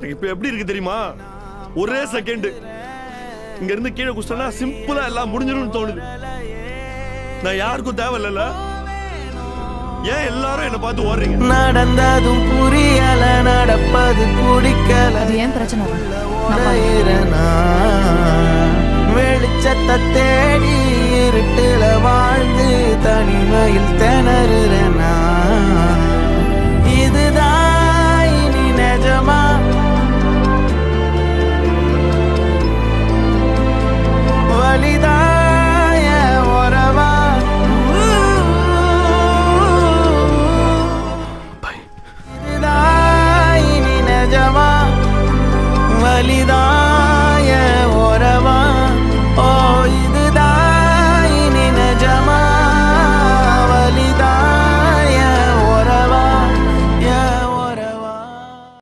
இப்ப எப்படி இருக்கு தெரியுமா? ஒரே செகண்ட் இங்க இருந்து கீழே குஸ்டனா சிம்பிளா எல்லாம் முடிஞ்சிரும்னு தோணுது. நான் யாருக்கும் தேவையில்ல. ஏன் எல்லாரும் என்ன பார்த்து ஓடுறீங்க? நடந்ததும் புரியல, நடப்பது பிடிக்கல. அது ஏன் பிரச்சனை? வெளிச்சத்தை தேடி இருட்டுல வாழ்ந்து தனிமையில் திணறுறனா. இதுதான் இனி நிஜமா? வலிதாய உறவா? இதுதான் இனி நிஜமா? வலிதான்